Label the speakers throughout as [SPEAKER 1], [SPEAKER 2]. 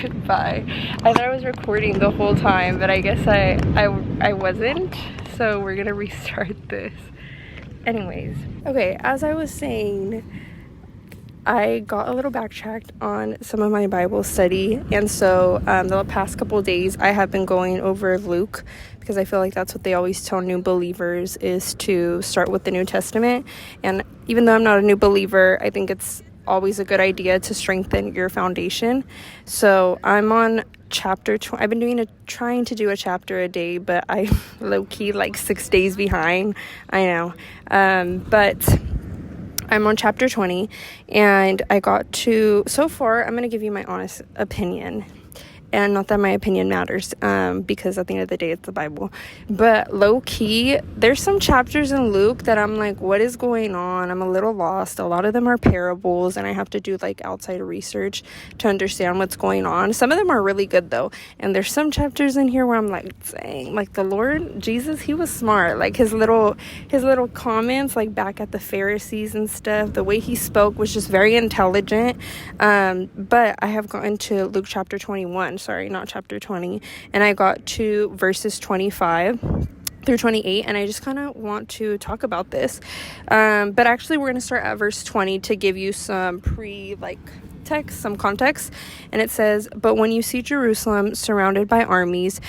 [SPEAKER 1] Goodbye. I thought I was recording the whole time, but I guess I wasn't. So we're gonna restart this. Anyways, okay, as I was saying, I got a little backtracked on some of my Bible study, and so the past couple days I have been going over Luke, because I feel like that's what they always tell new believers, is to start with the New Testament. And even though I'm not a new believer, I think it's always a good idea to strengthen your foundation. So I'm on chapter 20. I've been trying to do a chapter a day, but I low-key like 6 days behind. I know. But I'm on chapter 20, and I got to, so far, I'm going to give you my honest opinion. And not that my opinion matters, because at the end of the day, it's the Bible. But low-key, there's some chapters in Luke that I'm like, what is going on? I'm a little lost. A lot of them are parables, and I have to do, like, outside research to understand what's going on. Some of them are really good, though. And there's some chapters in here where I'm like, dang, like, the Lord, Jesus, he was smart. Like, his little comments, like, back at the Pharisees and stuff, the way he spoke was just very intelligent. But I have gotten to Luke chapter 21. Sorry, not chapter 20, and I got to verses 25 through 28, and I just kind of want to talk about this, but actually we're going to start at verse 20 to give you some some context. And it says, "But when you see Jerusalem surrounded by armies,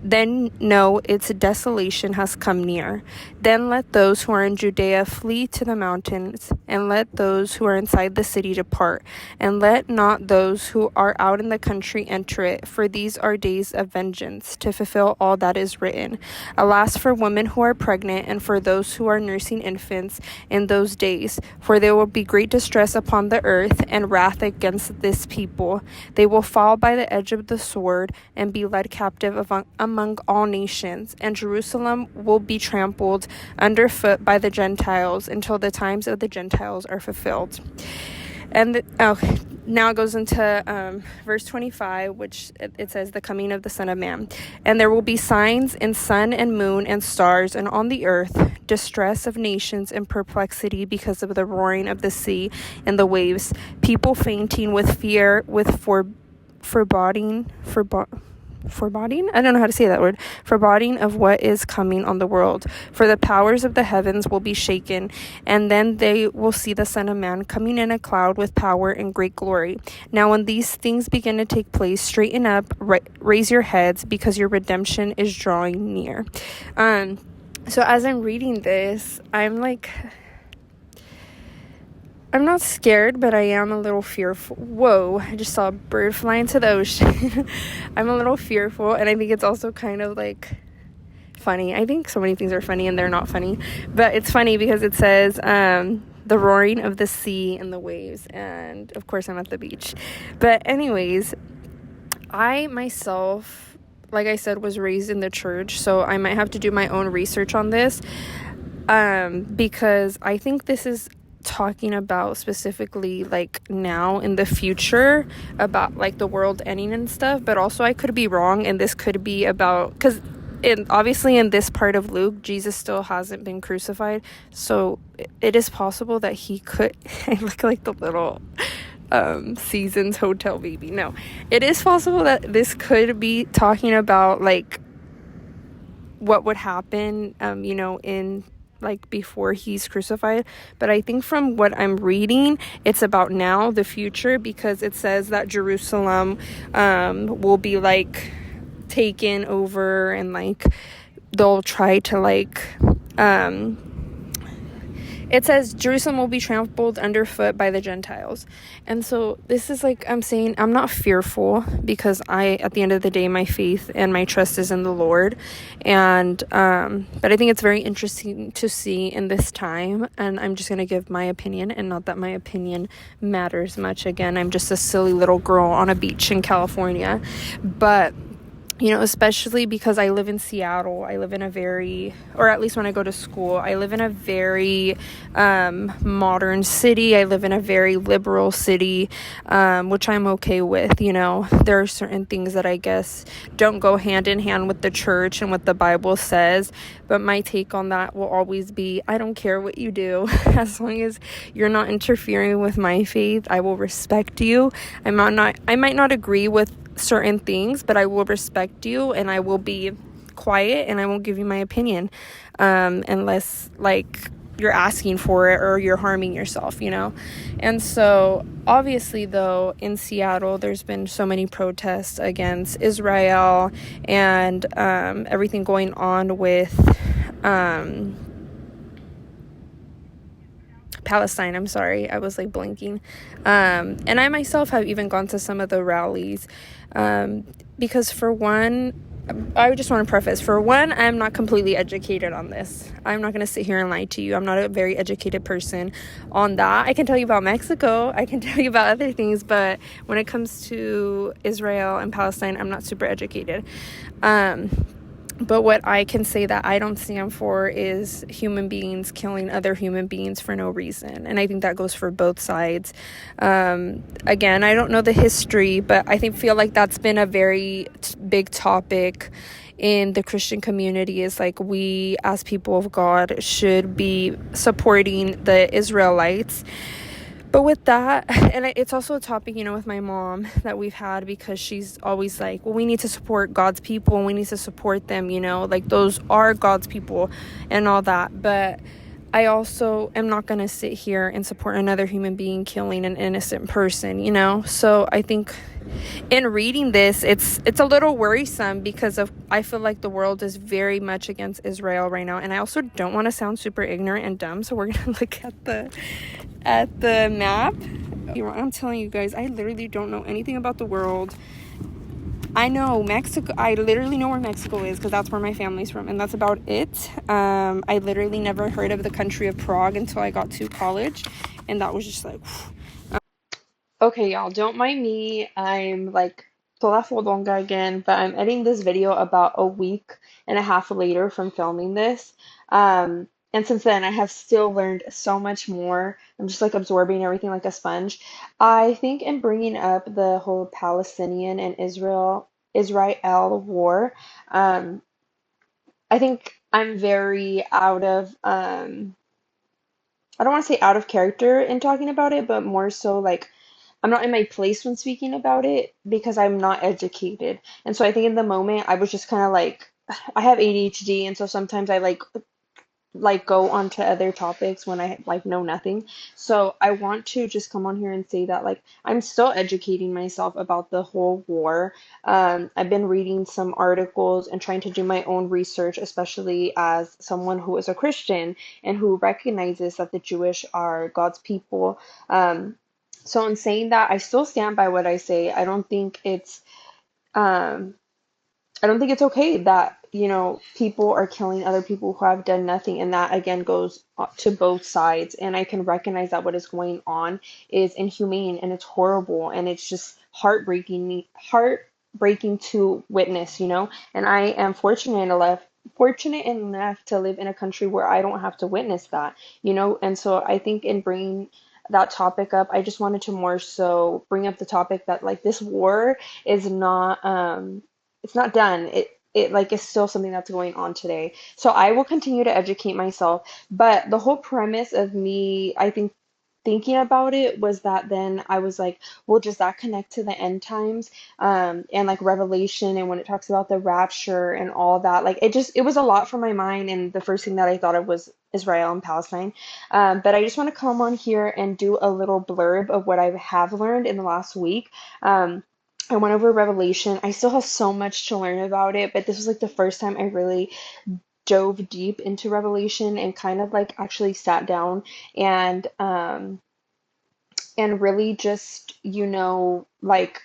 [SPEAKER 1] then know its desolation has come near. Then let those who are in Judea flee to the mountains, and let those who are inside the city depart, and let not those who are out in the country enter it, for these are days of vengeance, to fulfill all that is written. Alas for women who are pregnant, and for those who are nursing infants in those days, for there will be great distress upon the earth, and wrath against this people. They will fall by the edge of the sword, and be led captive among all nations, and Jerusalem will be trampled underfoot by the Gentiles until the times of the Gentiles are fulfilled." And now it goes into verse 25, which it says, "The coming of the Son of Man. And there will be signs in sun and moon and stars, and on the earth distress of nations and perplexity because of the roaring of the sea and the waves, people fainting with fear, with foreboding, I don't know how to say that word, foreboding of what is coming on the world. For the powers of the heavens will be shaken, and then they will see the Son of Man coming in a cloud with power and great glory. Now when these things begin to take place, straighten up, raise your heads, because your redemption is drawing near." So as I'm reading this, I'm not scared, but I am a little fearful. Whoa, I just saw a bird fly into the ocean. I'm a little fearful, and I think it's also kind of like funny. I think so many things are funny and they're not funny, but it's funny because it says the roaring of the sea and the waves, and of course I'm at the beach. But anyways, I myself, like I said, was raised in the church, so I might have to do my own research on this, because I think this is talking about specifically like now in the future, about like the world ending and stuff. But also I could be wrong, and this could be about, because obviously in this part of Luke, Jesus still hasn't been crucified, so it is possible that he could I look like the little Seasons hotel baby. No, it is possible that this could be talking about like what would happen in like before he's crucified. But I think from what I'm reading, it's about now, the future, because it says that Jerusalem will be like taken over, and like they'll try to like it says Jerusalem will be trampled underfoot by the Gentiles. And so this is like, I'm saying I'm not fearful, because at the end of the day, my faith and my trust is in the Lord. And but I think it's very interesting to see in this time, and I'm just going to give my opinion, and not that my opinion matters much. Again, I'm just a silly little girl on a beach in California. But especially because I live in Seattle, I live in a very, or at least when I go to school, I live in a very modern city. I live in a very liberal city, which I'm okay with. There are certain things that I guess don't go hand in hand with the church and what the Bible says. But my take on that will always be, I don't care what you do. As long as you're not interfering with my faith, I will respect you. I might not agree with certain things, but I will respect you and I will be quiet and I won't give you my opinion unless like you're asking for it or you're harming yourself, you know? And so obviously though, in Seattle, there's been so many protests against Israel and everything going on with Palestine. I'm sorry, I was like blinking. And I myself have even gone to some of the rallies because for one, I just want to preface, for one, I'm not completely educated on this. I'm not going to sit here and lie to you. I'm not a very educated person on that. I can tell you about Mexico. I can tell you about other things. But when it comes to Israel and Palestine, I'm not super educated. But what I can say that I don't stand for is human beings killing other human beings for no reason. And I think that goes for both sides. Again, I don't know the history, but I feel like that's been a very big topic in the Christian community, is like we as people of God should be supporting the Israelites. But with that, and it's also a topic, you know, with my mom that we've had, because she's always like, well, we need to support God's people and we need to support them, you know, like those are God's people and all that. But I also am not going to sit here and support another human being killing an innocent person, you know? So I think in reading this, it's a little worrisome because I feel like the world is very much against Israel right now. And I also don't want to sound super ignorant and dumb. So we're going to look at the map. I'm telling you guys, I literally don't know anything about the world. I know Mexico. I literally know where Mexico is because that's where my family's from, and that's about it. I literally never heard of the country of Prague until I got to college, and that was just like, okay, y'all, don't mind me. I'm like toda fodonga again, but I'm editing this video about a week and a half later from filming this. And since then, I have still learned so much more. I'm just like absorbing everything like a sponge. I think in bringing up the whole Palestinian and Israel war, um, I think I'm very out of I don't want to say out of character in talking about it, but more so like I'm not in my place when speaking about it because I'm not educated. And so I think in the moment I was just kind of like I have ADHD, and so sometimes I like go on to other topics when I like know nothing. So I want to just come on here and say that like I'm still educating myself about the whole war. I've been reading some articles and trying to do my own research, especially as someone who is a Christian and who recognizes that the Jewish are God's people. So in saying that, I still stand by what I say. Um, I don't think it's okay that, you know, people are killing other people who have done nothing. And that again goes to both sides. And I can recognize that what is going on is inhumane and it's horrible and it's just heartbreaking to witness, you know. And I am fortunate enough to live in a country where I don't have to witness that, you know. And so I think in bringing that topic up, I just wanted to more so bring up the topic that like this war is not it's not done. It like is still something that's going on today. So I will continue to educate myself. But the whole premise of me, I think, thinking about it was that then I was like, well, does that connect to the end times? And like Revelation and when it talks about the rapture and all that, like it was a lot for my mind. And the first thing that I thought of was Israel and Palestine. But I just want to come on here and do a little blurb of what I have learned in the last week. I went over Revelation. I still have so much to learn about it, but this was like the first time I really dove deep into Revelation and kind of like actually sat down and really just, you know, like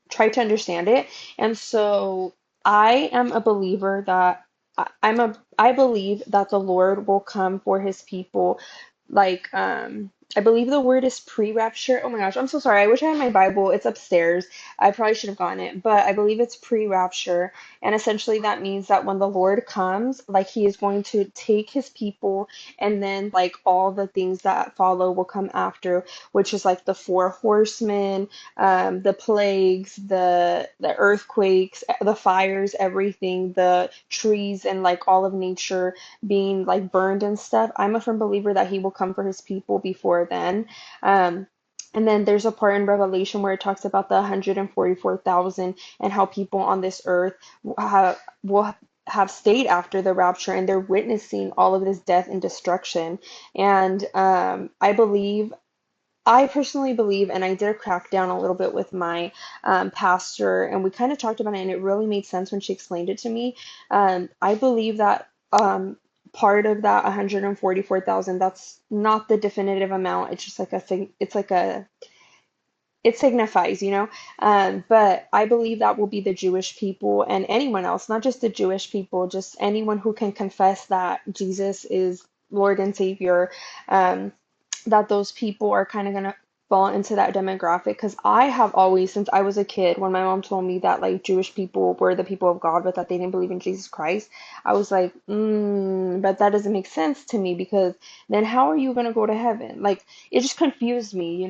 [SPEAKER 1] try to understand it. And so I am a believer that I believe that the Lord will come for his people like I believe the word is pre-rapture. Oh my gosh, I'm so sorry. I wish I had my Bible. It's upstairs. I probably should have gotten it, but I believe it's pre-rapture. And essentially that means that when the Lord comes, like he is going to take his people and then like all the things that follow will come after, which is like the four horsemen, the plagues, the earthquakes, the fires, everything, the trees and like all of nature being like burned and stuff. I'm a firm believer that he will come for his people before then. Um, And then there's a part in Revelation where it talks about the 144,000 and how people on this earth will have stayed after the rapture, and they're witnessing all of this death and destruction. And I personally believe, and I did crack down a little bit with my pastor, and we kind of talked about it, and it really made sense when she explained it to me. I believe that part of that 144,000, that's not the definitive amount. It's just like it signifies, but I believe that will be the Jewish people and anyone else, not just the Jewish people, just anyone who can confess that Jesus is Lord and Savior. Um, that those people are kind of going to fall into that demographic, because I have always, since I was a kid, when my mom told me that like Jewish people were the people of God but that they didn't believe in Jesus Christ, I was like, but that doesn't make sense to me, because then how are you going to go to heaven? Like, it just confused me.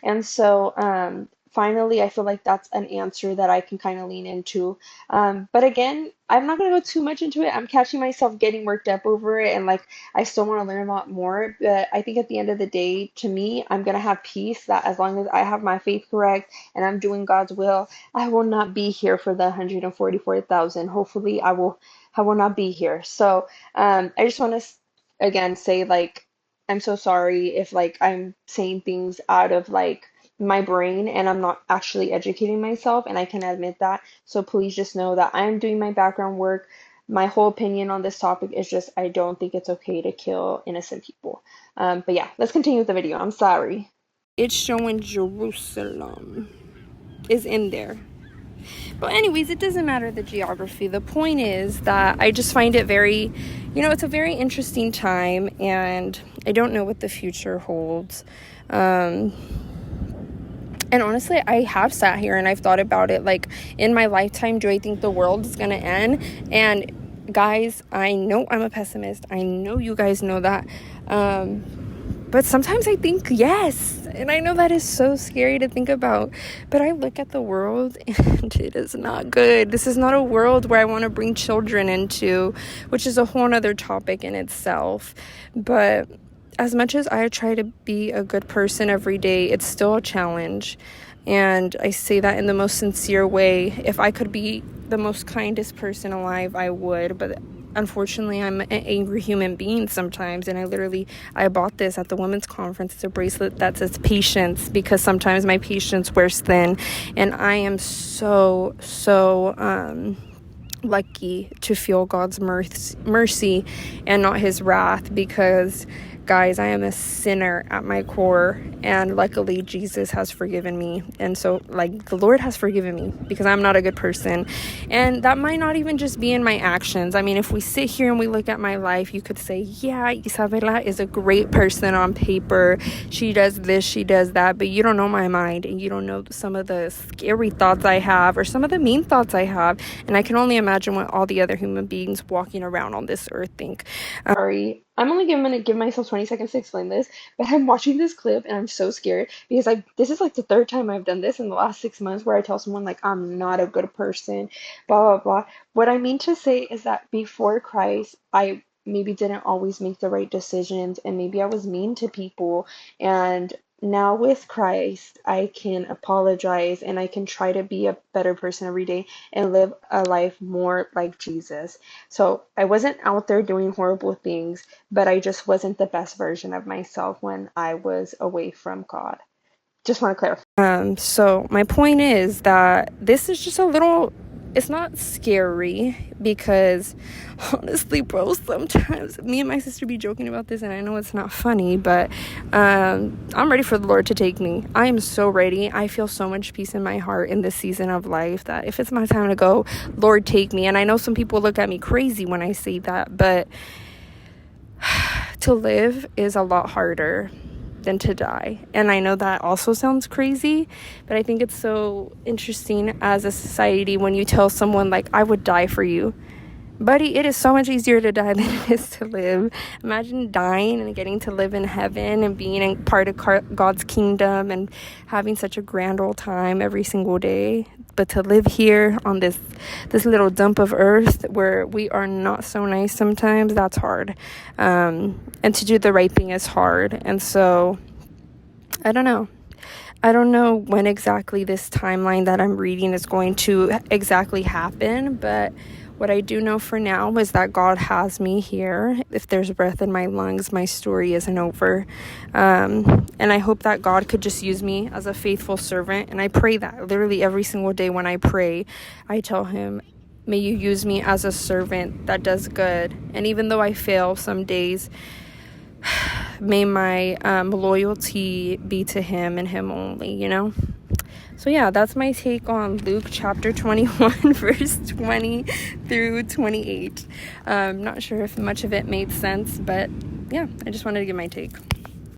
[SPEAKER 1] And so finally I feel like that's an answer that I can kind of lean into. But again, I'm not going to go too much into it. I'm catching myself getting worked up over it, and like I still want to learn a lot more, but I think at the end of the day, to me, I'm gonna have peace that as long as I have my faith correct and I'm doing God's will, I will not be here for the 144,000. Hopefully, I will not be here. So, I just want to again say like I'm so sorry if like I'm saying things out of like my brain and I'm not actually educating myself, and I can admit that. So please just know that I'm doing my background work. My whole opinion on this topic is just I don't think it's okay to kill innocent people. But yeah, let's continue with the video. I'm sorry. It's showing Jerusalem is in there. But anyways, it doesn't matter the geography. The point is that I just find it very, it's a very interesting time, and I don't know what the future holds. And honestly, I have sat here and I've thought about it. Like, in my lifetime, do I think the world is going to end? And guys, I know I'm a pessimist. I know you guys know that. But sometimes I think yes. And I know that is so scary to think about. But I look at the world and it is not good. This is not a world where I want to bring children into, which is a whole other topic in itself. But as much as I try to be a good person every day, it's still a challenge. And I say that in the most sincere way. If I could be the most kindest person alive, I would. But unfortunately, I'm an angry human being sometimes. And I bought this at the women's conference. It's a bracelet that says patience, because sometimes my patience wears thin. And I am so lucky to feel God's mercy and not his wrath, because guys, I am a sinner at my core, and luckily Jesus has forgiven me. And so like the Lord has forgiven me, because I'm not a good person. And that might not even just be in my actions. I mean, if we sit here and we look at my life, you could say, yeah, Isabella is a great person on paper. She does this, she does that, but you don't know my mind, and you don't know some of the scary thoughts I have, or some of the mean thoughts I have. And I can only imagine what all the other human beings walking around on this earth think. Sorry, I'm only going to give myself 20 seconds to explain this, but I'm watching this clip and I'm so scared, because this is like the third time I've done this in the last 6 months, where I tell someone like I'm not a good person, blah, blah, blah. What I mean to say is that before Christ, I maybe didn't always make the right decisions, and maybe I was mean to people. And now with Christ, I can apologize and I can try to be a better person every day and live a life more like Jesus. So I wasn't out there doing horrible things, but I just wasn't the best version of myself when I was away from God. Just want to clarify. So my point is that this is just it's not scary, because honestly, bro, sometimes me and my sister be joking about this, and I know it's not funny, but I'm ready for the Lord to take me. I am so ready. I feel so much peace in my heart in this season of life that if it's my time to go, Lord, take me. And I know some people look at me crazy when I say that, but to live is a lot harder than to die. And I know that also sounds crazy, but I think it's so interesting as a society when you tell someone like, I would die for you. Buddy, it is so much easier to die than it is to live. Imagine dying and getting to live in heaven and being a part of God's kingdom and having such a grand old time every single day. But to live here on this little dump of earth where we are not so nice sometimes, that's hard. And to do the right thing is hard. And so, I don't know. I don't know when exactly this timeline that I'm reading is going to exactly happen, but what I do know for now is that God has me here. If there's breath in my lungs, my story isn't over. And I hope that God could just use me as a faithful servant. And I pray that literally every single day when I pray, I tell him, may you use me as a servant that does good. And even though I fail some days, may my loyalty be to him and him only, you know? So yeah, that's my take on Luke chapter 21, verse 20 through 28. Not sure if much of it made sense, but yeah, I just wanted to give my take.